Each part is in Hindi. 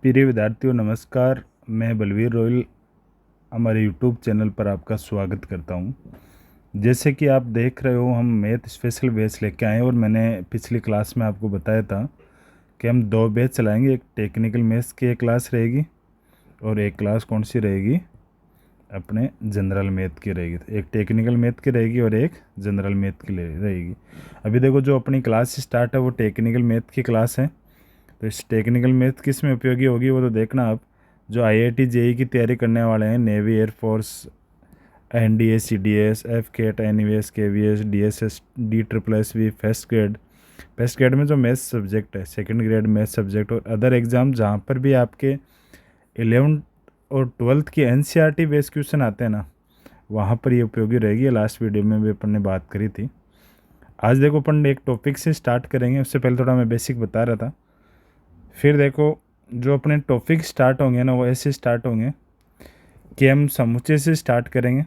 प्रिय विद्यार्थियों नमस्कार। मैं बलवीर रोयल हमारे यूट्यूब चैनल पर आपका स्वागत करता हूं। जैसे कि आप देख रहे हो हम मैथ स्पेशल बैच लेके आए हैं और मैंने पिछली क्लास में आपको बताया था कि हम 2 बैच चलाएंगे। एक टेक्निकल मैथ्स की एक क्लास रहेगी और एक क्लास कौन सी रहेगी, अपने जनरल मैथ की रहेगी। तो एक टेक्निकल मैथ की रहेगी और एक जनरल मैथ की रहेगी। अभी देखो जो अपनी क्लास स्टार्ट है वो टेक्निकल मैथ की क्लास है। तो इस टेक्निकल मैथ किस में उपयोगी होगी वो तो देखना आप। जो आईआईटी जेई की तैयारी करने वाले हैं, navy, air force, NDA, CDS, AFCAT, NEVS, KVS, DSS, DSSV, first grade में जो मैथ्स सब्जेक्ट है, सेकंड ग्रेड मैथ्स सब्जेक्ट और अदर एग्ज़ाम जहाँ पर भी आपके 11th और 12th की एनसीईआरटी बेस्ड क्वेश्चन आते हैं ना, वहाँ पर ये उपयोगी रहेगी। लास्ट वीडियो में भी अपन ने बात करी थी। आज देखो अपन एक टॉपिक से स्टार्ट करेंगे। उससे पहले थोड़ा मैं बेसिक बता रहा था। फिर देखो जो अपने टॉपिक स्टार्ट होंगे ना वो ऐसे स्टार्ट होंगे कि हम समुच्चय से स्टार्ट करेंगे।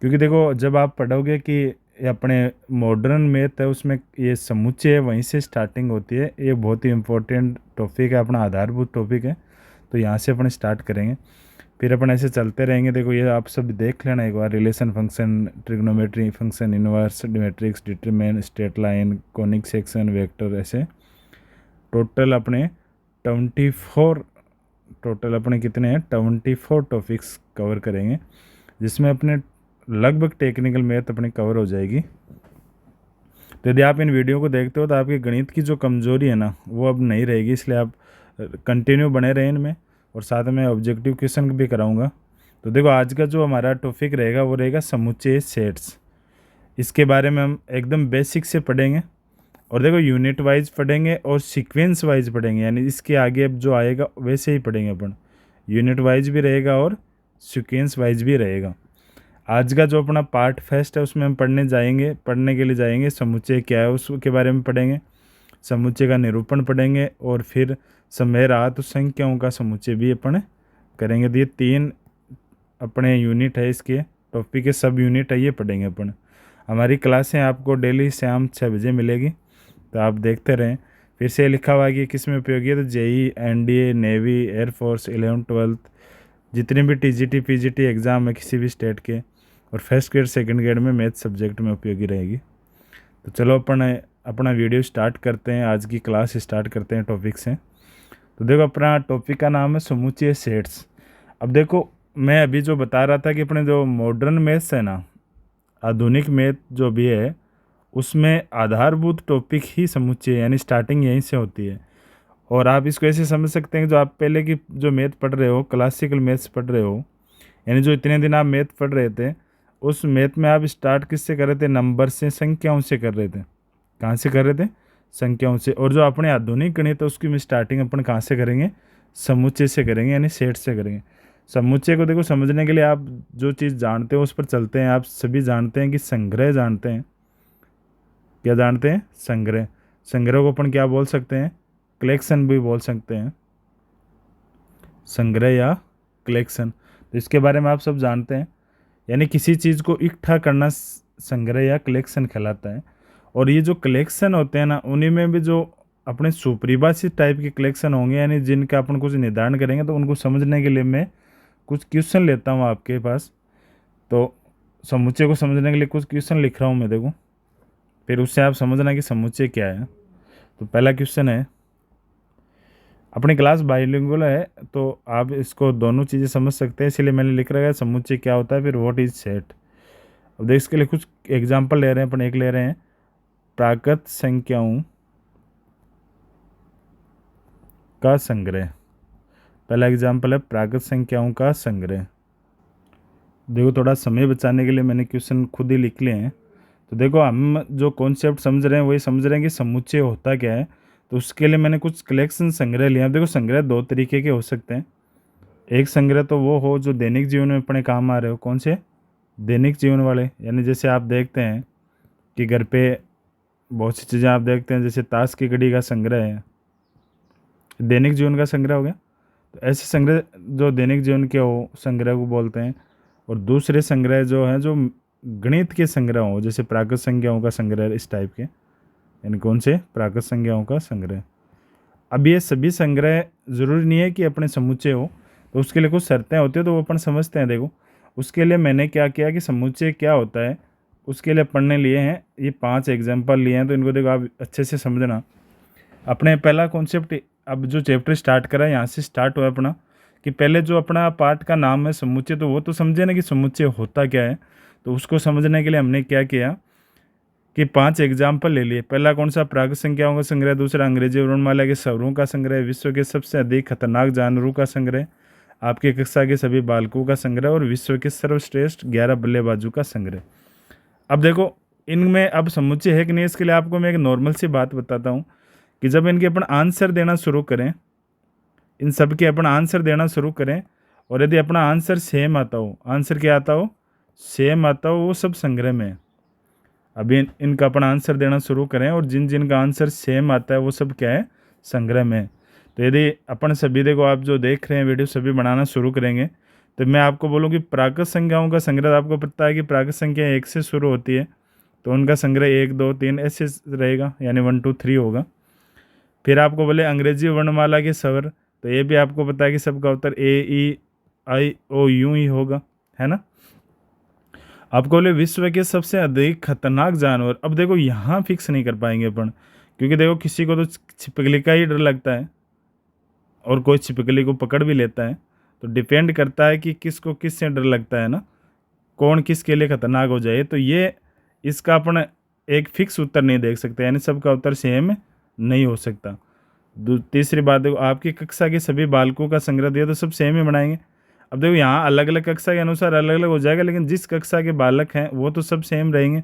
क्योंकि देखो जब आप पढ़ोगे कि ये अपने मॉडर्न मैथ है उसमें ये समुच्चय है, वहीं से स्टार्टिंग होती है। ये बहुत ही इम्पोर्टेंट टॉपिक है, अपना आधारभूत टॉपिक है। तो यहाँ से अपन स्टार्ट करेंगे, फिर अपन ऐसे चलते रहेंगे। देखो ये आप सब देख लेना एक बार। Relation function, trigonometry function, inverse, matrix, determinant, straight line, conic section, vector, ऐसे टोटल अपने 24 टोटल अपने कितने हैं 24 टॉपिक्स कवर करेंगे, जिसमें अपने लगभग टेक्निकल मैथ अपनी कवर हो जाएगी। तो यदि आप इन वीडियो को देखते हो तो आपकी गणित की जो कमज़ोरी है ना वो अब नहीं रहेगी, इसलिए आप कंटिन्यू बने रहें इनमें। और साथ में ऑब्जेक्टिव क्वेश्चन भी कराऊंगा। तो देखो आज का जो हमारा टॉपिक रहेगा वो रहेगा समुच्चय सेट्स। इसके बारे में हम एकदम बेसिक से पढ़ेंगे और देखो यूनिट वाइज पढ़ेंगे और सीक्वेंस वाइज पढ़ेंगे, यानी इसके आगे अब जो आएगा वैसे ही पढ़ेंगे अपन। यूनिट वाइज भी रहेगा और सीक्वेंस वाइज भी रहेगा। आज का जो अपना पार्ट फर्स्ट है उसमें हम पढ़ने के लिए जाएंगे समुच्चय क्या है उसके बारे में पढ़ेंगे, समुच्चय का निरूपण पढ़ेंगे और फिर समय रहा तो संख्याओं का समुच्चय भी अपन करेंगे। तो ये 3 अपने यूनिट है, इसके टॉपिक के सब यूनिट है, ये पढ़ेंगे अपन। हमारी क्लासें आपको डेली शाम 6 बजे मिलेगी, तो आप देखते रहें। फिर से लिखा हुआ है कि किस में उपयोगी है, तो JEE, NDA, navy, air force, 11th 12th जितने भी टीजीटी पीजीटी एग्ज़ाम है किसी भी स्टेट के, और फर्स्ट ग्रेड सेकंड ग्रेड में मैथ सब्जेक्ट में उपयोगी रहेगी। तो चलो अपन अपना वीडियो स्टार्ट करते हैं, आज की क्लास स्टार्ट करते हैं टॉपिक से। तो देखो अपना टॉपिक का नाम है समुच्चय सेट्स। अब देखो मैं अभी जो बता रहा था कि अपने जो मॉडर्न मैथ्स है ना, आधुनिक मैथ जो भी है उसमें आधारभूत टॉपिक ही समुच्चय है, यानी स्टार्टिंग यहीं से होती है। और आप इसको ऐसे समझ सकते हैं कि जो आप पहले की जो मैथ पढ़ रहे हो, क्लासिकल मैथ्स पढ़ रहे हो, यानी जो इतने दिन आप मैथ पढ़ रहे थे उस मैथ में आप स्टार्ट किससे कर रहे थे, नंबर से, संख्याओं से कर रहे थे। कहाँ से कर रहे थे, संख्याओं से। और जो अपने आधुनिक गणित है उसकी स्टार्टिंग अपन कहाँ से करेंगे, समुच्चय से करेंगे, यानी सेट से करेंगे। समुच्चय को देखो समझने के लिए आप जो चीज़ जानते हो उस पर चलते हैं। आप सभी जानते हैं कि संग्रह जानते हैं, क्या जानते हैं, संग्रह। संग्रह को अपन क्या बोल सकते हैं, कलेक्शन भी बोल सकते हैं, संग्रह या कलेक्शन। तो इसके बारे में आप सब जानते हैं, यानी किसी चीज़ को इकट्ठा करना संग्रह या कलेक्शन कहलाता है। और ये जो कलेक्शन होते हैं ना उन्हीं में भी जो अपने सुपरिभाषित टाइप के कलेक्शन होंगे, यानी जिनका अपन कुछ निर्धारण करेंगे। तो उनको समझने के लिए मैं कुछ क्वेश्चन लेता हूँ आपके पास। तो समुच्चय को समझने के लिए कुछ क्वेश्चन लिख रहा हूँ मैं, देखो, फिर उससे आप समझना कि समुच्चय क्या है। तो पहला क्वेश्चन है, अपनी क्लास बाइलिंगुअल है तो आप इसको दोनों चीज़ें समझ सकते हैं, इसलिए मैंने लिख रखा है समुच्चय क्या होता है, फिर व्हाट इज सेट। अब देख इसके लिए कुछ एग्जांपल ले रहे हैं अपन। एक ले रहे हैं प्राकृत संख्याओं का संग्रह। पहला एग्जांपल है प्राकृत संख्याओं का संग्रह। देखो थोड़ा समय बचाने के लिए मैंने क्वेश्चन खुद ही लिख लिए हैं। तो देखो हम जो कॉन्सेप्ट समझ रहे हैं वही समझ रहे हैं कि समुच्चय होता क्या है। तो उसके लिए मैंने कुछ कलेक्शन संग्रह लिया। देखो संग्रह 2 तरीके के हो सकते हैं। एक संग्रह तो वो हो जो दैनिक जीवन में अपने काम आ रहे हो। कौन से, दैनिक जीवन वाले, यानी जैसे आप देखते हैं कि घर पे बहुत सी चीज़ें आप देखते हैं, जैसे ताश की घड़ी का संग्रह है, दैनिक जीवन का संग्रह हो गया। तो ऐसे संग्रह जो दैनिक जीवन के हो संग्रह को बोलते हैं। और दूसरे संग्रह जो हैं जो गणित के संग्रह हो, जैसे प्राकृत संख्याओं का संग्रह, इस टाइप के, यानी कौन से, प्राकृत संख्याओं का संग्रह। अब ये सभी संग्रह ज़रूरी नहीं है कि अपने समुच्चय हो, तो उसके लिए कुछ शर्तें होती है, तो वो अपन समझते हैं। देखो, उसके लिए मैंने क्या किया कि समुच्चय क्या होता है उसके लिए पढ़ने लिए हैं, ये 5 एग्जाम्पल लिए हैं, तो इनको देखो आप अच्छे से समझना। अपने पहला कॉन्सेप्ट, अब जो चैप्टर स्टार्ट करा है यहाँ से स्टार्ट हुआ अपना, कि पहले जो अपना पार्ट का नाम है समुच्चय, तो वो तो समझे ना कि समुच्चय होता क्या है। तो उसको समझने के लिए हमने क्या किया कि 5 एग्जाम्पल ले लिए। पहला कौन सा, प्राग संख्याओं का संग्रह। दूसरा, अंग्रेजी वर्णमाला के स्वरों का संग्रह। विश्व के सबसे अधिक खतरनाक जानवरों का संग्रह। आपकी कक्षा के सभी बालकों का संग्रह। और विश्व के सर्वश्रेष्ठ 11 बल्लेबाजों का संग्रह। अब देखो, इनमें अब समुच्चय है कि नहीं, इसके लिए आपको मैं एक नॉर्मल सी बात बताता हूँ कि जब इनके अपन आंसर देना शुरू करें, इन सब के अपन आंसर देना शुरू करें, और यदि अपना आंसर सेम आता हो, आंसर क्या आता हो, सेम आता हो, वो सब संग्रह में है। अभी इनका अपन आंसर देना शुरू करें और जिन जिन का आंसर सेम आता है वो सब क्या है, संग्रह में है। तो यदि अपन सभी, देखो आप जो देख रहे हैं वीडियो, सभी बनाना शुरू करेंगे, तो मैं आपको बोलूँ कि प्राकृत संख्याओं का संग्रह, आपको पता है कि प्राकृत संख्या 1 से शुरू होती है, तो उनका संग्रह 1 2 3 ऐसे रहेगा, यानी 1 2 3 होगा। फिर आपको बोले अंग्रेजी वर्णमाला के स्वर, तो ये भी आपको पता है कि सबका उत्तर AEIOU ही होगा, है ना। आपको बोले विश्व के सबसे अधिक खतरनाक जानवर, अब देखो यहाँ फिक्स नहीं कर पाएंगे अपन, क्योंकि देखो किसी को तो छिपकली का ही डर लगता है और कोई छिपकली को पकड़ भी लेता है, तो डिपेंड करता है कि किसको किस से डर लगता है ना, कौन किसके लिए खतरनाक हो जाए। तो ये इसका अपन एक फिक्स उत्तर नहीं देख सकते, यानी सबका उत्तर सेम नहीं हो सकता। तीसरी बात, देखो आपकी कक्षा के सभी बालकों का संग्रह दिया, तो सब सेम ही बनाएंगे। अब देखो यहाँ अलग अलग कक्षा के अनुसार अलग अलग हो जाएगा, लेकिन जिस कक्षा के बालक हैं वो तो सब सेम रहेंगे।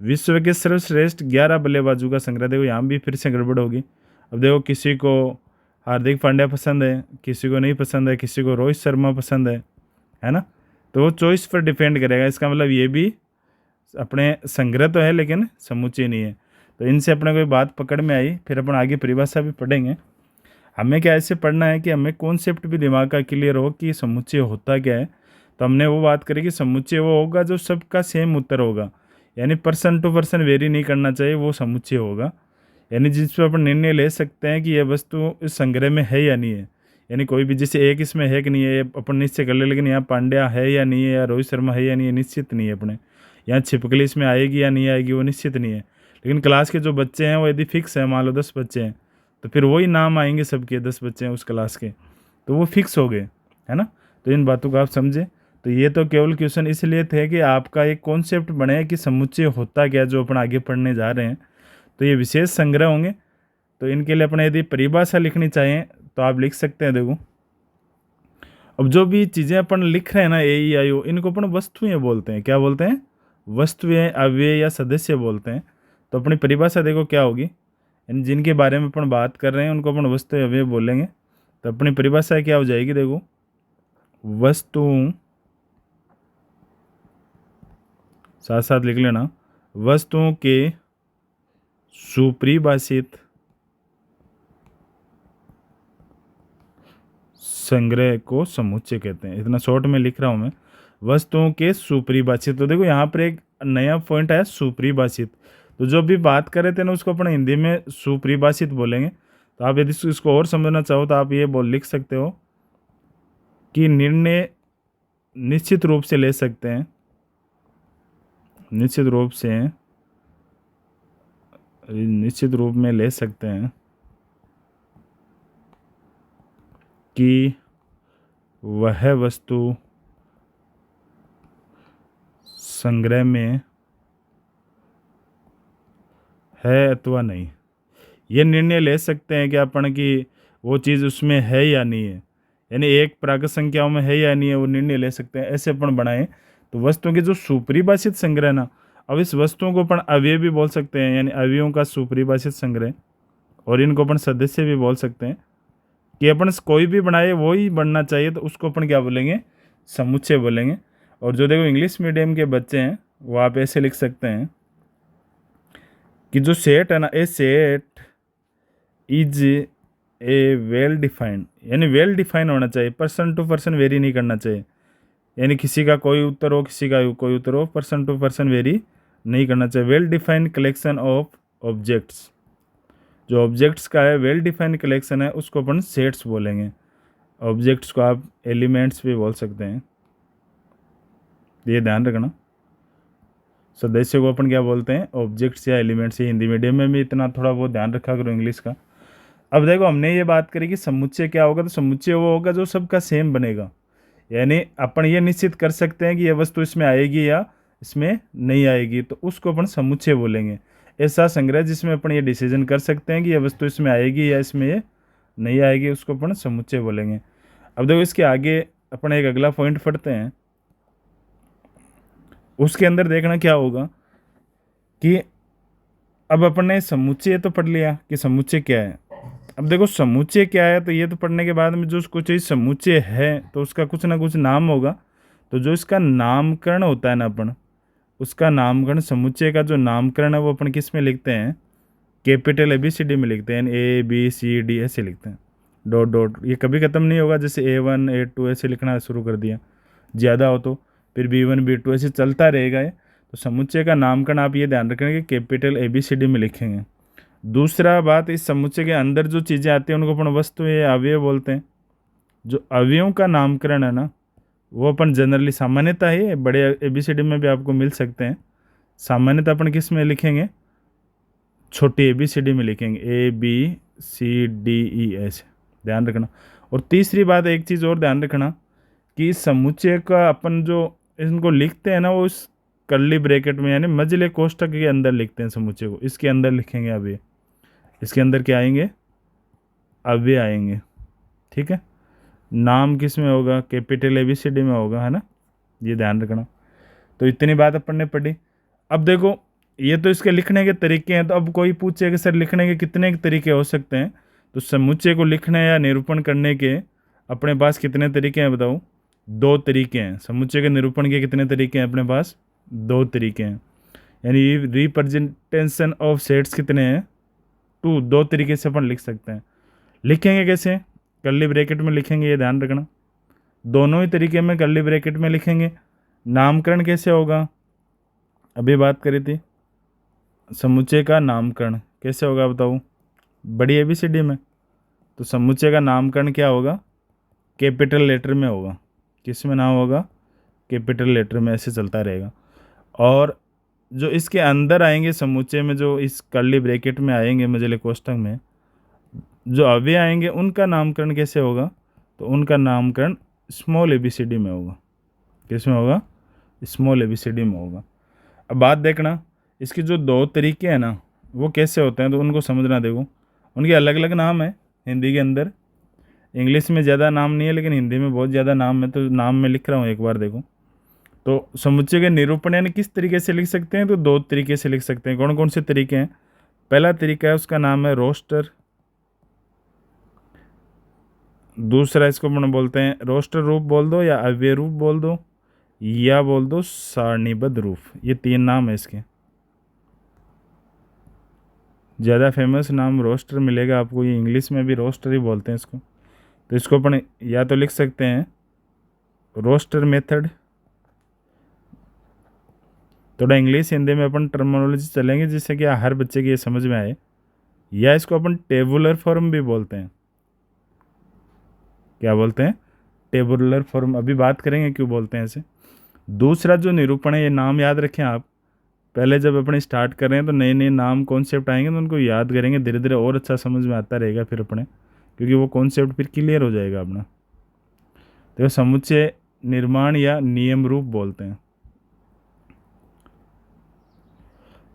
विश्व के सर्वश्रेष्ठ 11 बल्लेबाजों का संग्रह, देखो यहाँ भी फिर से गड़बड़ होगी। अब देखो किसी को हार्दिक पांड्या पसंद है, किसी को नहीं पसंद है, किसी को रोहित शर्मा पसंद है ना, तो वो चॉइस पर डिपेंड करेगा। इसका मतलब ये भी अपने संग्रह तो है लेकिन समुच्चय नहीं है। तो इनसे अपने कोई बात पकड़ में आई, फिर अपन आगे परिभाषा भी पढ़ेंगे। हमें क्या ऐसे पढ़ना है कि हमें कॉन्सेप्ट भी दिमाग का क्लियर हो कि समुच्चय होता क्या है। तो हमने वो बात करी कि समुच्चय वो होगा जो सबका सेम उत्तर होगा, यानी पर्सन टू पर्सन वेरी नहीं करना चाहिए, वो समुच्चय होगा। यानी जिस पर अपन निर्णय ले सकते हैं कि यह वस्तु इस संग्रह में है या नहीं है, यानी कोई भी जैसे एक इसमें है कि नहीं है ये अपन निश्चय कर ले, लेकिन यहाँ पांड्या है या नहीं है, या रोहित शर्मा है या नहीं है, निश्चित नहीं है अपने। यहाँ छिपकली इसमें आएगी या नहीं आएगी, वो निश्चित नहीं है। लेकिन क्लास के जो बच्चे हैं वो यदि फिक्स है, मान लो 10 बच्चे हैं, तो फिर वही नाम आएंगे सबके, 10 बच्चे हैं उस क्लास के, तो वो फिक्स हो गए, है ना। तो इन बातों को आप समझे। तो ये तो केवल क्वेश्चन इसलिए थे कि आपका एक कॉन्सेप्ट बने कि समुच्चय होता क्या, जो अपन आगे पढ़ने जा रहे हैं। तो ये विशेष संग्रह होंगे, तो इनके लिए अपने यदि परिभाषा लिखनी चाहिए तो आप लिख सकते हैं। देखो, अब जो भी चीज़ें अपन लिख रहे हैं ना, AEIO, इनको अपन वस्तुएं बोलते हैं। क्या बोलते हैं? वस्तुएं, अव्यय या सदस्य बोलते हैं। तो अपनी परिभाषा देखो क्या होगी, यानी जिनके बारे में अपन बात कर रहे हैं उनको अपन वस्तु अव्यय बोलेंगे। तो अपनी परिभाषा क्या हो जाएगी, देखो, वस्तुओं, साथ साथ लिख लेना, वस्तुओं के सुपरिभाषित संग्रह को समुच्चय कहते हैं। इतना शॉर्ट में लिख रहा हूँ मैं, वस्तुओं के सुपरिभाषित। तो देखो यहाँ पर एक नया पॉइंट आया, सुपरिभाषित। तो जो भी बात कर रहे थे ना उसको अपन हिंदी में सुपरिभाषित बोलेंगे। तो आप यदि इसको और समझना चाहो तो आप ये लिख सकते हो कि निर्णय निश्चित रूप से ले सकते हैं, निश्चित रूप में ले सकते हैं कि वह वस्तु संग्रह में है अथवा नहीं। ये निर्णय ले सकते हैं कि अपन की वो चीज़ उसमें है या नहीं है, यानी एक प्राकृत संख्याओं में है या नहीं है, वो निर्णय ले सकते हैं। ऐसे अपन बनाएं तो वस्तुओं के जो सुपरिभाषित संग्रह ना, अब इस वस्तुओं को अपन अवयव भी बोल सकते हैं, यानी अवयवों का सुपरिभाषित संग्रह, और इनको अपन सदस्य भी बोल सकते हैं। कि अपन कोई भी बनाए वो ही बनना चाहिए, तो उसको अपन क्या बोलेंगे, समुच्चय बोलेंगे। और जो देखो इंग्लिश मीडियम के बच्चे हैं वो आप ऐसे लिख सकते हैं कि जो सेट है ना, a set is a well defined, यानी वेल डिफाइन होना चाहिए, पर्सन टू पर्सन वेरी नहीं करना चाहिए। यानी किसी का कोई उत्तर हो, किसी का कोई उत्तर हो, पर्सन टू पर्सन वेरी नहीं करना चाहिए। Well defined collection of objects, जो ऑब्जेक्ट्स का है वेल डिफाइंड कलेक्शन है उसको अपन सेट्स बोलेंगे। ऑब्जेक्ट्स को आप एलिमेंट्स भी बोल सकते हैं, ये ध्यान रखना। सदस्य को अपन क्या बोलते हैं, ऑब्जेक्ट्स या एलिमेंट्स। ये हिंदी मीडियम में भी इतना थोड़ा बहुत ध्यान रखा करो इंग्लिश का। अब देखो हमने ये बात करी कि समुच्चय क्या होगा, तो समुच्चय वो होगा जो सबका सेम बनेगा। यानी अपन ये निश्चित कर सकते हैं कि यह वस्तु इसमें आएगी या इसमें नहीं आएगी, तो उसको अपन समुच्चय बोलेंगे। ऐसा संग्रह जिसमें अपन ये डिसीजन कर सकते हैं कि यह वस्तु इसमें आएगी या इसमें ये नहीं आएगी, उसको अपन समुच्चय बोलेंगे। अब देखो इसके आगे अपन एक अगला पॉइंट पढ़ते हैं। उसके अंदर देखना क्या होगा कि अब अपन ने समुच्चय तो पढ़ लिया कि समुच्चय क्या है। अब देखो समुच्चय क्या है, तो ये तो पढ़ने के बाद में जो उसको चीज़ समुच्चय है तो उसका कुछ ना कुछ नाम होगा। तो जो इसका नामकरण होता है ना अपन, उसका नामकरण, समुच्चय का जो नामकरण है वो अपन किस में लिखते हैं, कैपिटल ABCD में लिखते हैं। ABCD ऐसे लिखते हैं, डॉट डॉट। ये कभी ख़त्म नहीं होगा, जैसे A1 A2 ऐसे लिखना शुरू कर दिया, ज़्यादा हो तो फिर B1 B2 ऐसे चलता रहेगा ये। तो समुच्चय का नामकरण आप ये ध्यान रखेंगे कि कैपिटल ABCD में लिखेंगे। दूसरा बात, इस समुच्चय के अंदर जो चीज़ें आती हैं उनको अपन वस्तु या अवयव बोलते हैं। जो अवयवों का नामकरण है ना, वो अपन जनरली सामान्यतः ही बड़े ABCD में भी आपको मिल सकते हैं। सामान्यतः अपन किस में लिखेंगे, छोटी ABCD में लिखेंगे, ABCDE ऐसे, ध्यान रखना। और तीसरी बात, एक चीज़ और ध्यान रखना कि समुच्चय का अपन जो इनको लिखते हैं ना, वो उस कर्ली ब्रैकेट में यानी मझले कोष्ठक के अंदर लिखते हैं समुच्चय को। इसके अंदर लिखेंगे अवयव, इसके अंदर क्या आएंगे, अवयव आएंगे, ठीक है। नाम किस में होगा, कैपिटल ABCD में होगा, है ना, ये ध्यान रखना। तो इतनी बात अपन ने पढ़ी। अब देखो ये तो इसके लिखने के तरीके हैं। तो अब कोई पूछे कि सर लिखने के कितने तरीके हो सकते हैं, तो समुच्चय को लिखने या निरूपण करने के अपने पास कितने तरीके हैं बताओ, 2 तरीके हैं। समुच्चय के निरूपण के कितने तरीके हैं अपने पास, 2 तरीके हैं। यानी रिप्रेजेंटेशन ऑफ सेट्स कितने हैं, 2 तरीके से अपन लिख सकते हैं। लिखेंगे कैसे, कर्ली ब्रैकेट में लिखेंगे, ये ध्यान रखना। दोनों ही तरीके में कर्ली ब्रैकेट में लिखेंगे। नामकरण कैसे होगा, अभी बात करी थी, समुच्चय का नामकरण कैसे होगा बताओ, बड़ी ABCD में। तो समुच्चय का नामकरण क्या होगा, कैपिटल लेटर में होगा। किस में नाम होगा, कैपिटल लेटर में, ऐसे चलता रहेगा। और जो इसके अंदर आएंगे समुच्चय में, जो इस कर्ली ब्रैकेट में आएंगे मझले कोष्ठक में, जो अवयव आएंगे उनका नामकरण कैसे होगा, तो उनका नामकरण स्मॉल ABCD में होगा। किस में होगा, स्मॉल ABCD में होगा। अब बात देखना, इसके जो 2 तरीके हैं ना वो कैसे होते हैं, तो उनको समझना। देखो उनके अलग अलग नाम है हिंदी के अंदर, इंग्लिश में ज़्यादा नाम नहीं है लेकिन हिंदी में बहुत ज़्यादा नाम है। तो नाम मैं लिख रहा हूँ एक बार, देखो। तो समुच्चय के निरूपण यानी किस तरीके से लिख सकते हैं, तो 2 तरीके से लिख सकते हैं। कौन कौन से तरीके हैं, पहला तरीका है उसका नाम है रोस्टर। दूसरा इसको अपन बोलते हैं रोस्टर रूप बोल दो, या अव्यय रूप बोल दो, या बोल दो सारणीबद्ध रूप। ये 3 नाम है इसके। ज़्यादा फेमस नाम रोस्टर मिलेगा आपको, ये इंग्लिश में भी रोस्टर ही बोलते हैं इसको। तो इसको अपन या तो लिख सकते हैं रोस्टर मेथड, थोड़ा इंग्लिश हिंदी में अपन टर्मिनोलॉजी चलेंगे जिससे कि हर बच्चे की ये समझ में आए। या इसको अपन टेबुलर फॉर्म भी बोलते हैं। क्या बोलते हैं, टेबुलर फॉर्म, अभी बात करेंगे क्यों बोलते हैं ऐसे। दूसरा जो निरूपण है, ये नाम याद रखें आप। पहले जब अपने स्टार्ट कर रहे हैं तो नए नए नाम कॉन्सेप्ट आएंगे तो उनको याद करेंगे, धीरे धीरे और अच्छा समझ में आता रहेगा फिर अपने, क्योंकि वो कॉन्सेप्ट फिर क्लियर हो जाएगा अपना। तो समुच्चय निर्माण या नियम रूप बोलते हैं।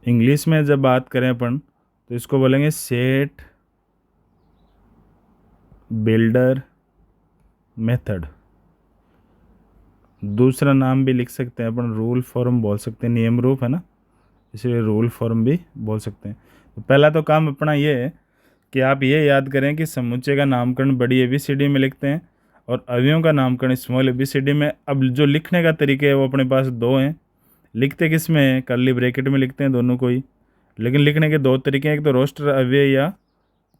इंग्लिश में जब बात करें अपन तो इसको बोलेंगे सेट बिल्डर मेथड। दूसरा नाम भी लिख सकते हैं अपन, रूल फॉर्म बोल सकते हैं, नियम रूप है ना, इसलिए रूल फॉर्म भी बोल सकते हैं। तो पहला तो काम अपना ये है कि आप ये याद करें कि समुच्चय का नामकरण बड़ी ABCD में लिखते हैं और अवयवों का नामकरण स्मॉल ABCD में। अब जो लिखने का तरीका है वो अपने पास 2 हैं। लिखते किस में है, कर्ली ब्रैकेट में लिखते हैं दोनों को ही, लेकिन लिखने के 2 तरीके हैं, एक तो रोस्टर अव्यय या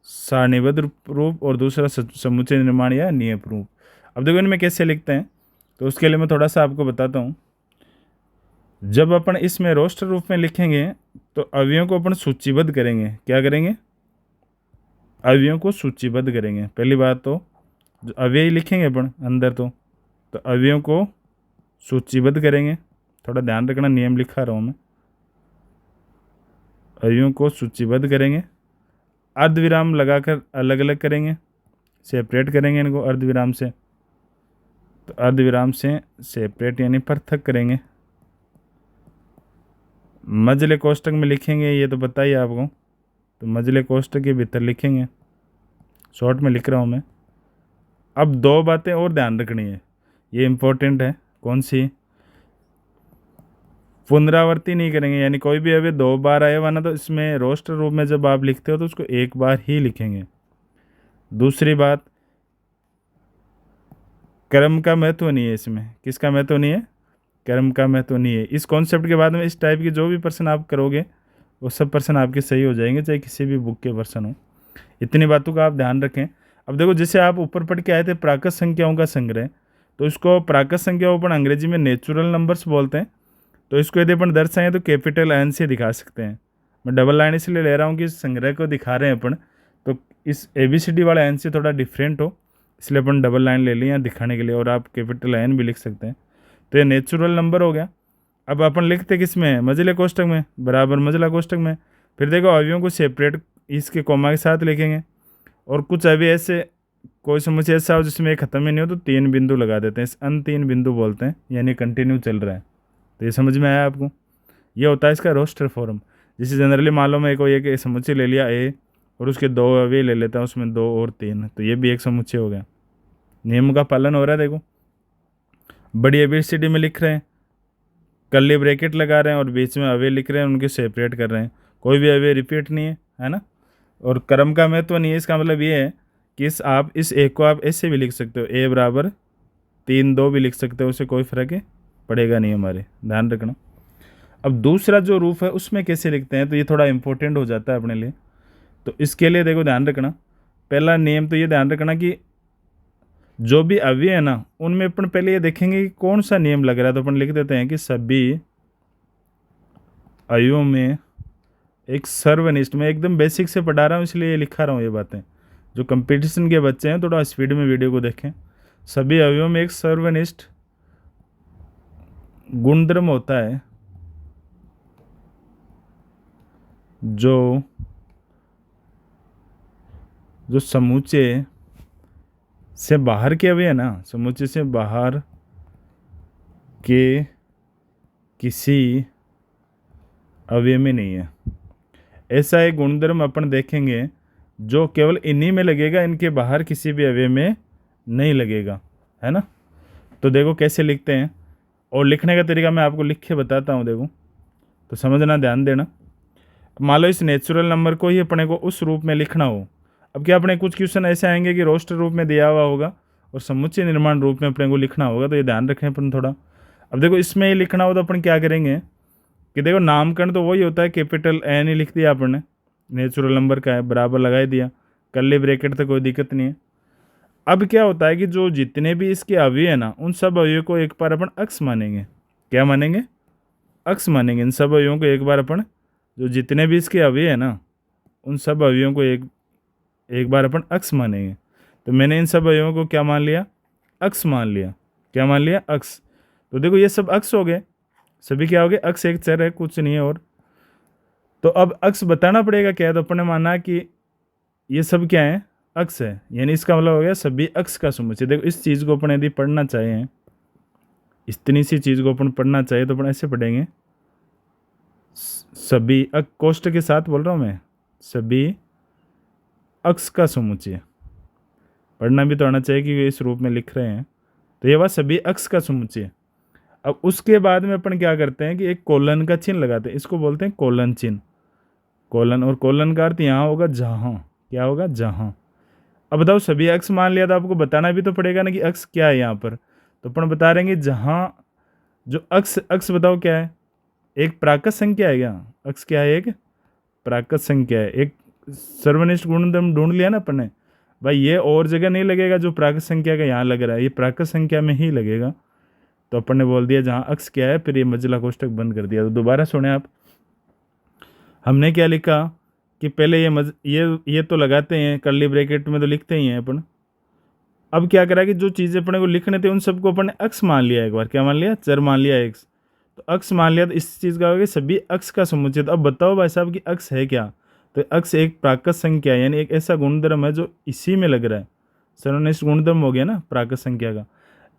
सारणीबद्ध रूप, और दूसरा समुच्चय निर्माण या नियम रूप। अब देखो इनमें कैसे लिखते हैं, तो उसके लिए मैं थोड़ा सा आपको बताता हूँ। जब अपन इसमें रोस्टर रूप में लिखेंगे तो अवयवों को अपन सूचीबद्ध करेंगे। क्या करेंगे, अवयवों को सूचीबद्ध करेंगे। पहली बात तो जो अवयव लिखेंगे अपन अंदर तो अवयवों को सूचीबद्ध करेंगे। थोड़ा ध्यान रखना, नियम लिखा रहा हूँ मैं। अवयवों को सूचीबद्ध करेंगे, अर्धविराम लगाकर अलग अलग करेंगे, सेपरेट करेंगे इनको अर्धविराम से। तो अर्धविराम से सेपरेट यानी पृथक करेंगे। मझले कोष्टक में लिखेंगे, ये तो पता ही है आपको। तो मझले कोष्टक के भीतर लिखेंगे, शॉर्ट में लिख रहा हूँ मैं। अब दो बातें और ध्यान रखनी है, ये इम्पोर्टेंट है। कौन सी? पुनरावृत्ति नहीं करेंगे, यानी कोई भी अभी 2 बार आया हुआ ना, तो इसमें रोस्टर रूप में जब आप लिखते हो तो उसको 1 बार ही लिखेंगे। दूसरी बात, क्रम का महत्व नहीं है इसमें। किसका महत्व नहीं है? क्रम का महत्व नहीं है। इस कॉन्सेप्ट के बाद में इस टाइप की जो भी प्रश्न आप करोगे वो सब प्रश्न आपके सही हो जाएंगे, चाहे किसी भी बुक के प्रश्न हो। इतनी बातों का आप ध्यान रखें। अब देखो, जैसे आप ऊपर पढ़ के आए थे प्राकृत संख्याओं का संग्रह, तो इसको प्राकृत संख्याओं पर अंग्रेजी में नेचुरल नंबर्स बोलते हैं। तो इसको यदि अपन दर्शाएं तो कैपिटल एन से दिखा सकते हैं। मैं डबल लाइन इसलिए ले रहा हूँ कि संग्रह को दिखा रहे हैं अपन, तो इस ABCD वाला एन से थोड़ा डिफरेंट हो, इसलिए अपन डबल लाइन ले ली है दिखाने के लिए। और आप कैपिटल एन भी लिख सकते हैं। तो ये नेचुरल नंबर हो गया। अब अपन लिखते किस में? मझले कोष्टक में, बराबर मझला कोष्टक में। फिर देखो, अवयवों को सेपरेट इसके कॉमा के साथ लिखेंगे। और कुछ अवयव ऐसे, कोई समुच्चय ऐसा हो जिसमें एक खत्म ही नहीं हो तो 3 बिंदु लगा देते हैं। इस अन 3 बिंदु बोलते हैं, यानी कंटिन्यू चल रहा है। तो ये समझ में आया आपको? ये होता है इसका रोस्टर फॉर्म। जैसे जनरली मालूम है, कोई एक समुच्चय ले लिया ए और उसके 2 अवयव ले लेता है, उसमें 2 और 3, तो ये भी एक समुच्चय हो गया। नियम का पालन हो रहा है। देखो, बड़ी ABCD में लिख रहे हैं, कर्ली ब्रैकेट लगा रहे हैं और बीच में अवयव लिख रहे हैं, उनके सेपरेट कर रहे हैं। कोई भी अवयव रिपीट नहीं है ना। और क्रम का महत्व नहीं है। इसका मतलब ये है कि इस एक को आप ऐसे भी लिख सकते हो, A बराबर 3 2 भी लिख सकते हो, उससे कोई फर्क पड़ेगा नहीं हमारे, ध्यान रखना। अब दूसरा जो रूप है उसमें कैसे लिखते हैं, तो ये थोड़ा इंपॉर्टेंट हो जाता है अपने लिए। तो इसके लिए देखो ध्यान रखना, पहला नियम तो ये ध्यान रखना कि जो भी अवयव है ना, उनमें अपन पहले ये देखेंगे कि कौन सा नियम लग रहा है। तो अपन लिख देते हैं कि सभी अवयवों में एक सर्वनिष्ठ, मैं एकदम बेसिक से पढ़ा रहा हूँ इसलिए ये लिखा रहा हूँ ये बातें। जो कंपटीशन के बच्चे हैं थोड़ा स्पीड में वीडियो को देखें। सभी अवयवों में एक सर्वनिष्ठ गुणधर्म होता है जो समूचे से बाहर के अवयव है ना, समूचे से बाहर के किसी अवयव में नहीं है। ऐसा एक गुणधर्म अपन देखेंगे जो केवल इन्हीं में लगेगा, इनके बाहर किसी भी अवयव में नहीं लगेगा, है ना। तो देखो कैसे लिखते हैं, और लिखने का तरीका मैं आपको लिख के बताता हूँ। देखो तो समझना, ध्यान देना। मान लो इस नेचुरल नंबर को ही अपने को उस रूप में लिखना हो। अब क्या अपने कुछ क्वेश्चन ऐसे आएंगे कि रोस्टर रूप में दिया हुआ होगा और समुच्चय निर्माण रूप में अपने को लिखना होगा, तो ये ध्यान रखें अपन थोड़ा। अब देखो इसमें ही लिखना हो तो अपन क्या करेंगे कि देखो नामकरण तो वही होता है, कैपिटल एन ही लिख दिया अपन ने, नेचुरल नंबर का है, बराबर लगा ही दिया, कर्ली ब्रैकेट तो कोई दिक्कत नहीं है। अब क्या होता है कि जो जितने भी इसके अवयव है ना, उन सब अवयव को एक बार अपन अक्स मानेंगे। क्या मानेंगे? अक्स मानेंगे। इन सब अवयवों को एक बार अपन, जो जितने भी इसके अवयव है ना, उन सब अवयवों को एक बार अपन अक्स मानेंगे। तो मैंने इन सब अवयवों को क्या मान लिया? अक्स मान लिया। क्या मान लिया? अक्स। तो देखो ये सब अक्स हो गए, सभी क्या हो गए? अक्स। एक चर है, कुछ नहीं है और। तो अब अक्स बताना पड़ेगा क्या है, तो अपन ने माना कि ये सब क्या है? अक्स है, यानी इसका मतलब हो गया सभी अक्स का समुच्चय। देखो इस चीज़ को अपन यदि पढ़ना चाहें, इतनी सी चीज़ को अपन पढ़ना चाहिए, तो अपन ऐसे पढ़ेंगे, सभी कोष्ठक के साथ बोल रहा हूँ मैं, सभी अक्स का समुच्चय। पढ़ना भी तो आना चाहिए कि वे इस रूप में लिख रहे हैं। तो ये बात सभी अक्स का समुच्चय। अब उसके बाद में अपन क्या करते हैं कि एक कोलन का चिन्ह लगाते हैं, इसको बोलते हैं कोलन चिन्ह। कोलन, और कोलन का अर्थ यहाँ होगा जहाँ। क्या होगा? जहाँ। अब बताओ सभी अक्स मान लिया, तो आपको बताना भी तो पड़ेगा ना कि अक्स क्या है यहाँ पर। तो अपन बता रहे हैं कि जहाँ जो अक्स बताओ क्या है? एक प्राकृत संख्या है क्या? अक्स क्या है? एक प्राकृत संख्या है। एक सर्वनिष्ठ गुणधर्म ढूंढ लिया ना अपन ने भाई। ये और जगह नहीं लगेगा जो प्राकृत संख्या का यहाँ लग रहा है, ये प्राकृत संख्या में ही लगेगा। तो अपन ने बोल दिया जहाँ अक्स क्या है, फिर ये मझला कोष्टक बंद कर दिया। तो दोबारा सुने आप, हमने क्या लिखा कि पहले ये तो लगाते हैं, कर्ली ब्रैकेट में तो लिखते ही हैं अपन। अब क्या करा कि जो चीज़ें अपने को लिखने थे उन सबको अपन ने अक्स मान लिया, एक बार क्या मान लिया, चर मान लिया एक्स। तो अक्स मान लिया तो इस चीज़ का हो गया सभी अक्स का समुच्चय। तो अब बताओ भाई साहब कि अक्स है क्या। तो अक्स एक प्राकृत संख्या है, यानी एक ऐसा गुणधर्म है जो इसी में लग रहा है, सर्वनिष्ठ गुणधर्म हो गया ना प्राकृत संख्या का।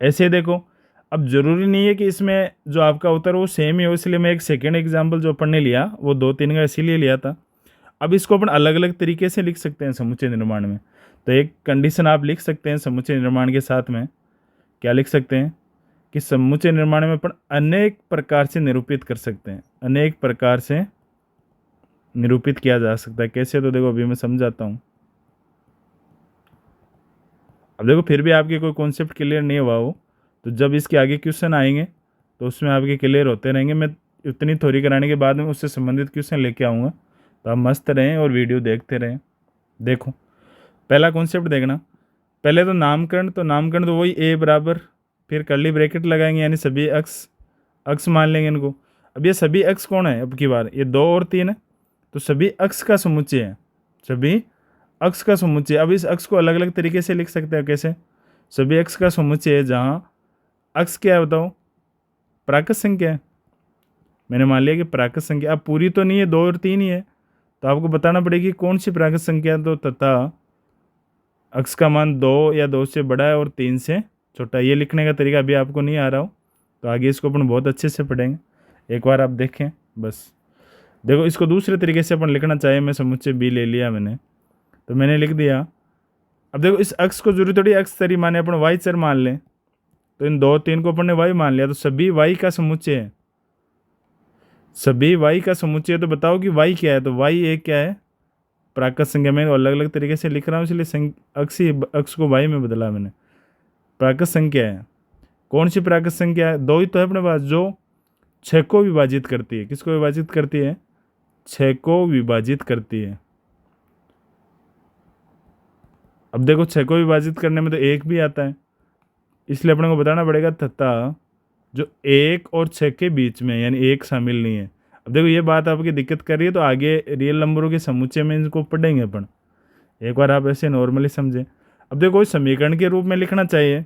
ऐसे देखो, अब जरूरी नहीं है कि इसमें जो आपका उत्तर वो सेम ही हो, इसलिए मैं एक सेकेंड एग्जाम्पल जो अपन ने लिया वो 2-3 का इसीलिए लिया था। अब इसको अपन अलग अलग तरीके से लिख सकते हैं समुच्चय निर्माण में। तो एक कंडीशन आप लिख सकते हैं समुच्चय निर्माण के साथ में, क्या लिख सकते हैं कि समुच्चय निर्माण में अपन अनेक प्रकार से निरूपित कर सकते हैं, अनेक प्रकार से निरूपित किया जा सकता है। कैसे, तो देखो अभी मैं समझाता हूँ। अब देखो फिर भी आपके कोई कॉन्सेप्ट क्लियर नहीं हुआ हो तो जब इसके आगे क्वेश्चन आएंगे तो उसमें आपके क्लियर होते रहेंगे। मैं इतनी थ्योरी कराने के बाद में उससे संबंधित क्वेश्चन लेके आऊँगा, तो आप मस्त रहें और वीडियो देखते रहें। देखो पहला कॉन्सेप्ट देखना, पहले तो नामकरण तो वही ए बराबर, फिर कर्ली ब्रैकेट लगाएंगे यानी सभी अक्स मान लेंगे इनको। अब ये सभी अक्स कौन है, अब की बार ये 2 और 3 है, तो सभी अक्स का समुच्चय है, सभी अक्स का समुच्चय। अब इस अक्स को अलग अलग तरीके से लिख सकते हैं। कैसे, सभी अक्स का समुच्चय है जहाँ अक्स क्या है बताओ, प्राकृत संख्या है। मैंने मान लिया कि प्राकृत संख्या अब पूरी तो नहीं है, 2 और 3 ही है, तो आपको बताना पड़ेगी कौन सी प्राकृत संख्या। तो तथा अक्स का मान 2 या 2 से बड़ा है और 3 से छोटा। ये लिखने का तरीका अभी आपको नहीं आ रहा हो तो आगे इसको अपन बहुत अच्छे से पढ़ेंगे। एक बार आप देखें बस। देखो इसको दूसरे तरीके से अपन लिखना चाहिए, मैं समुच्चय बी ले लिया मैंने, तो मैंने लिख दिया। अब देखो इस अक्स को जरूरी थोड़ी अक्स तरी माने, अपन वाई चर मान लें, तो इन 2-3 को अपन ने वाई मान लिया, तो सभी वाई का समुच्चय है, सभी वाई का समुच्चय। तो बताओ कि वाई क्या है, तो वाई एक क्या है, प्राकृत संख्या। मैं अलग अलग तरीके से लिख रहा हूँ इसलिए अक्स को वाई में बदला मैंने। प्राकृत संख्या है, कौन सी प्राकृत संख्या है, 2 ही तो है अपने पास, जो 6 को विभाजित करती है। किसको विभाजित करती है, 6 को विभाजित करती है। अब देखो 6 को विभाजित करने में तो 1 भी आता है, इसलिए अपने को बताना पड़ेगा तथा जो 1 और 6 के बीच में यानी 1 शामिल नहीं है। अब देखो ये बात आपकी दिक्कत कर रही है तो आगे रियल नंबरों के समुच्चय में इनको पढ़ेंगे अपन, एक बार आप ऐसे नॉर्मली समझें। अब देखो इस समीकरण के रूप में लिखना चाहिए,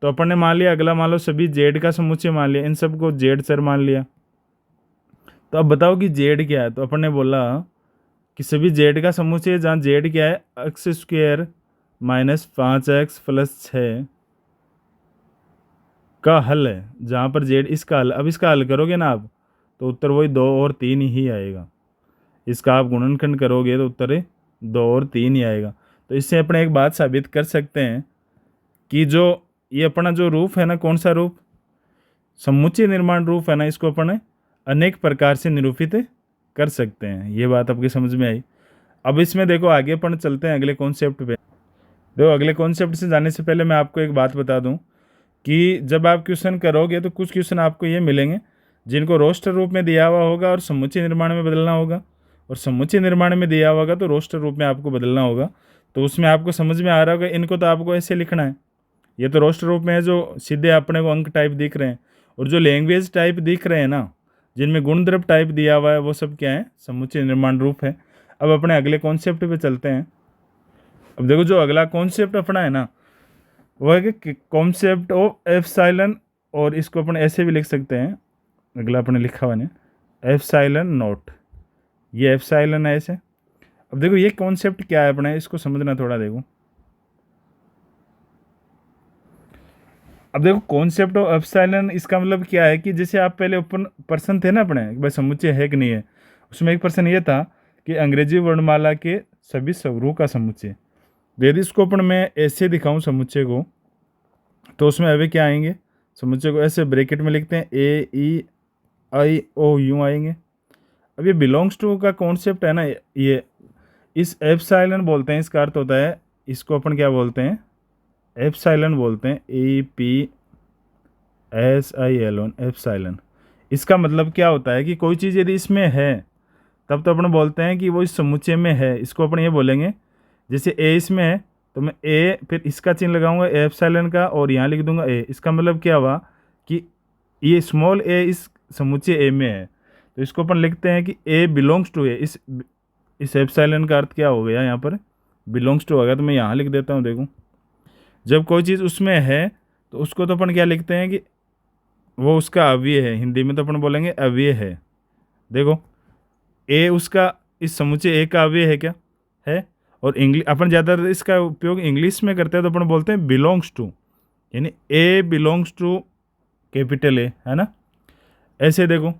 तो अपन ने मान लिया, अगला मान लो सभी जेड का समुच्चय मान लिया, इन सबको जेड सर मान लिया। तो अब बताओ कि जेड क्या है, तो अपन ने बोला कि सभी जेड का समुच्चय जहाँ जेड क्या है, x square minus 5x plus 6 का हल है, जहाँ पर जेड इसका हल। अब इसका हल करोगे ना आप तो उत्तर वही 2 और 3 ही आएगा। इसका आप गुणनखंड करोगे तो उत्तर 2 और 3 ही आएगा। तो इससे अपने एक बात साबित कर सकते हैं कि जो ये अपना जो रूप है ना, कौन सा रूप, समुच्चय निर्माण रूप है ना, इसको अपन अनेक प्रकार से निरूपित कर सकते हैं। ये बात आपकी समझ में आई। अब इसमें देखो आगे अपन चलते हैं अगले कॉन्सेप्ट पे। देखो अगले कॉन्सेप्ट से जाने से पहले मैं आपको एक बात बता दूं कि जब आप क्वेश्चन करोगे तो कुछ क्वेश्चन आपको ये मिलेंगे जिनको रोस्टर रूप में दिया हुआ होगा और समुच्चय निर्माण में बदलना होगा, और समुच्चय निर्माण में दिया होगा तो रोस्टर रूप में आपको बदलना होगा। तो उसमें आपको समझ में आ रहा होगा, इनको तो आपको ऐसे लिखना है। ये तो रोस्टर रूप में है जो सीधे अपने को अंक टाइप दिख रहे हैं, और जो लैंग्वेज टाइप दिख रहे हैं ना, जिनमें गुणद्रव्य टाइप दिया हुआ है, वो सब क्या है, समुच्चय निर्माण रूप है। अब अपने अगले कॉन्सेप्ट पे चलते हैं। अब देखो जो अगला कॉन्सेप्ट अपना है ना, वो है कि कॉन्सेप्ट ऑफ एप्सिलॉन, और इसको अपन ऐसे भी लिख सकते हैं, अगला अपने लिखा हुआ है एप्सिलॉन नॉट, ये एप्सिलॉन है ऐसे। अब देखो ये कॉन्सेप्ट क्या है अपना, इसको समझना थोड़ा। देखो अब देखो कॉन्सेप्ट ऑफ एप्सिलॉन, इसका मतलब क्या है कि जैसे आप पहले ओपन पर्सन थे ना अपने, भाई समुच्चय है कि नहीं है, उसमें एक पर्सन ये था कि अंग्रेजी वर्णमाला के सभी स्वरों का समुच्चय। यदि इसको अपन मैं ऐसे दिखाऊं समुच्चय को, तो उसमें अभी क्या आएंगे, समुच्चय को ऐसे ब्रैकेट में लिखते हैं AEIOU आएंगे। अब ये बिलोंग्स टू का कॉन्सेप्ट है ना, ये इस एप्सिलॉन बोलते हैं, इसका अर्थ होता है, इसको अपन क्या बोलते हैं, एप्सिलॉन बोलते हैं, APSILON एप्सिलॉन। इसका मतलब क्या होता है कि कोई चीज़ यदि इसमें है तब तो अपन बोलते हैं कि वो इस समुच्चय में है। इसको अपन ये बोलेंगे, जैसे ए इसमें है तो मैं ए फिर इसका चिन्ह लगाऊंगा एप्सिलॉन का और यहाँ लिख दूंगा ए। इसका मतलब क्या हुआ कि ये स्मॉल ए इस समुच्चय ए में है, तो इसको अपन लिखते हैं कि ए बिलोंग्स टू ए। इस एप्सिलॉन का अर्थ क्या हो गया यहाँ पर, बिलोंग्स टू हो गया। तो मैं यहाँ लिख देता हूँ, देखो जब कोई चीज़ उसमें है तो उसको तो अपन क्या लिखते हैं कि वो उसका अव्यय है, हिंदी में तो अपन बोलेंगे अव्यय है। देखो ए उसका, इस समुच्चय ए का अव्यय है क्या, है। और इंग्लिश अपन ज़्यादातर इसका उपयोग इंग्लिश में करते हैं तो अपन बोलते हैं बिलोंग्स टू, यानी ए बिलोंग्स टू कैपिटल ए, है ना। ऐसे देखो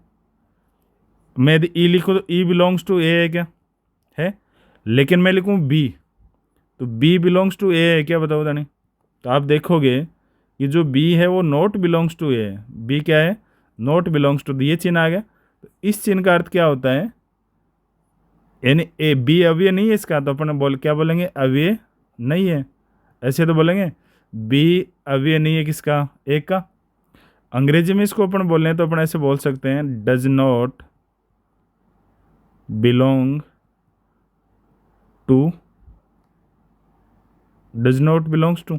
मैं यदि ई लिखूँ तो ई बिलोंग्स टू ए है क्या, है। लेकिन मैं लिखूँ बी तो बी बिलोंग्स टू ए है क्या, बताओ दानी। तो आप देखोगे कि जो बी है वो नॉट बिलोंग्स टू ए है। बी क्या है, नॉट बिलोंग्स टू, ये चिन्ह आ गया। तो इस चिन्ह का अर्थ क्या होता है, यानी ए बी अव्यय नहीं है इसका, तो अपन बोल क्या बोलेंगे, अव्यय नहीं है। ऐसे तो बोलेंगे बी अव्यय नहीं है किसका, ए का। अंग्रेजी में इसको अपन बोल रहे हैं तो अपन ऐसे बोल सकते हैं does not belong to, does not belongs to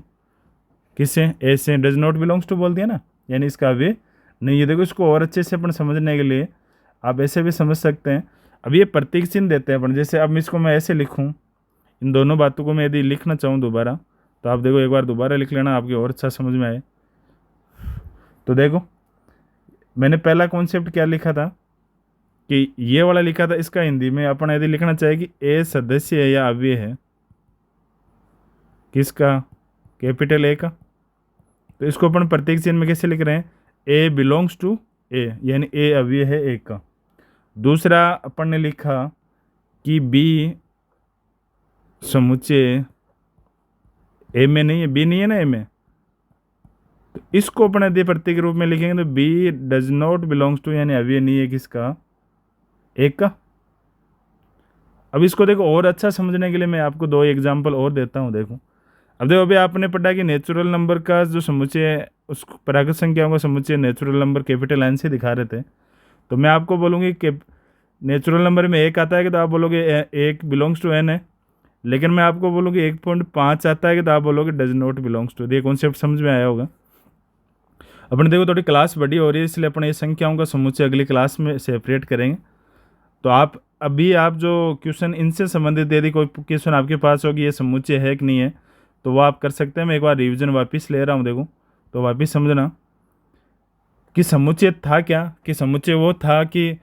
किससे, ए से डज नॉट बिलोंग्स टू बोल दिया ना, यानी इसका अव्यय नहीं है। देखो इसको और अच्छे से अपन समझने के लिए आप ऐसे भी समझ सकते हैं। अब ये प्रतीक चिन्ह देते हैं अपन, जैसे अब इसको मैं ऐसे लिखूं, इन दोनों बातों को मैं यदि लिखना चाहूँ दोबारा, तो आप देखो एक बार दोबारा लिख लेना, आपकी और अच्छा समझ में आए। तो देखो मैंने पहला कॉन्सेप्ट क्या लिखा था कि ये वाला लिखा था, इसका हिंदी में अपन यदि लिखना चाहे कि ए सदस्य है या अव्यय है किसका, कैपिटल ए का। तो इसको अपन प्रतीक चिन्ह में कैसे लिख रहे हैं, ए बिलोंग्स टू ए, यानी ए अव्यय है ए का। दूसरा अपन ने लिखा कि बी समुच्चय ए में नहीं है, बी नहीं है ना ए में, तो इसको अपन यदि प्रतीक रूप में लिखेंगे तो B does not belongs to, यानी अव्यय नहीं है किसका, ए का। अब इसको देखो और अच्छा समझने के लिए मैं आपको दो एग्जाम्पल और देता हूँ। देखो अब देखो, अभी आपने पढ़ा कि नेचुरल नंबर का जो समुच्चय है उस प्राकृत संख्याओं का समुच्चय नेचुरल नंबर कैपिटल एन से दिखा रहे थे। तो मैं आपको बोलूँगी कि नेचुरल नंबर में एक आता है कि तो आप बोलोगे एक बिलोंग्स टू एन है। लेकिन मैं आपको बोलूँगी 1.5 आता है कि तो आप बोलोगे डज नॉट बिलोंग्स टू। ये कॉन्सेप्ट समझ में आया होगा। अपन देखो थोड़ी क्लास बड़ी हो रही है, इसलिए अपन ये संख्याओं का समुच्चय अगली क्लास में सेपरेट करेंगे। तो आप अभी आप जो क्वेश्चन इनसे संबंधित यदि कोई क्वेश्चन आपके पास होगी ये समुच्चय है कि नहीं है, तो वो आप कर सकते हैं। मैं एक बार रिवीजन वापस ले रहा हूँ, देखो तो वापस समझना कि समुच्चय था क्या, कि समुच्चय वो था कि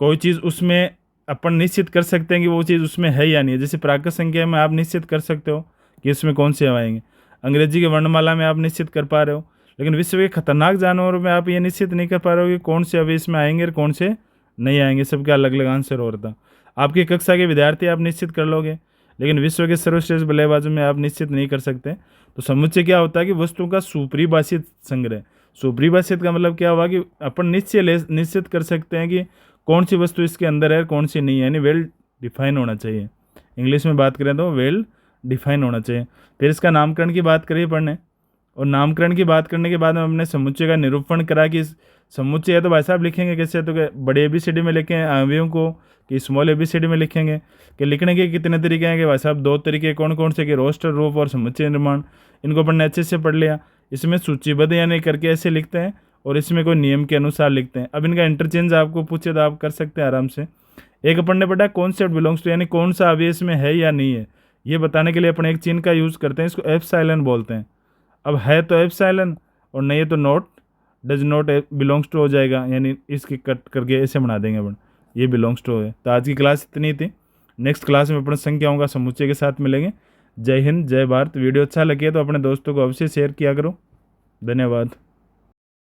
कोई चीज़ उसमें अपन निश्चित कर सकते हैं कि वो चीज़ उसमें है या नहीं है। जैसे प्राकृत संख्या में आप निश्चित कर सकते हो कि इसमें कौन से आएंगे, अंग्रेजी की वर्णमाला में आप निश्चित कर पा रहे हो, लेकिन विश्व के खतरनाक जानवरों में आप ये निश्चित नहीं कर पा रहे हो कि कौन से अभी इसमें आएंगे और कौन से नहीं आएंगे। सबके अलग अलग आंसर हो रहा था। आपकी कक्षा के विद्यार्थी आप निश्चित कर लोगे, लेकिन विश्व के सर्वश्रेष्ठ बल्लेबाजों में आप निश्चित नहीं कर सकते। तो समुच्चय क्या होता है कि वस्तु का सुपरिभाषित संग्रह। सुपरिभाषित का मतलब क्या हुआ कि अपन निश्चित कर सकते हैं कि कौन सी वस्तु इसके अंदर है कौन सी नहीं है, यानी वेल डिफाइन होना चाहिए। इंग्लिश में बात करें तो वेल डिफाइन होना चाहिए। फिर इसका नामकरण की बात करिए पढ़ने, और नामकरण की बात करने के बाद में हमने समुच्चय का निरूपण करा कि समुच्चय है तो भाई साहब लिखेंगे कैसे, तो बड़े ABCD में लिखें अवयवों को कि स्मॉल ABCD में लिखेंगे। कि लिखने के कितने तरीके हैं कि भाई साहब दो तरीके कौन कौन से, कि रोस्टर रूप और समुच्चय निर्माण। इनको अपन ने अच्छे से पढ़ लिया। इसमें सूचीबद्ध यानी करके ऐसे लिखते हैं और इसमें कोई नियम के अनुसार लिखते हैं। अब इनका इंटरचेंज आपको पूछे तो आप कर सकते हैं आराम से। एक अपन ने पढ़ा कॉन्सेप्ट बिलोंग्स टू, यानी कौन सा अवयव इसमें है या नहीं है, ये बताने के लिए अपन एक चिन्ह का यूज़ करते हैं, इसको एप्सिलॉन बोलते हैं। अब है तो एप्सिलॉन और नहीं है तो not, does not belongs to हो जाएगा, यानी इसकी कट करके ऐसे बना देंगे अपन, ये बिलोंग्स टू है। तो आज की क्लास इतनी थी। नेक्स्ट क्लास में अपन संख्याओं का समुच्चय के साथ मिलेंगे। जय हिंद, जय भारत। वीडियो अच्छा लगे तो अपने दोस्तों को अवश्य शेयर किया करो। धन्यवाद।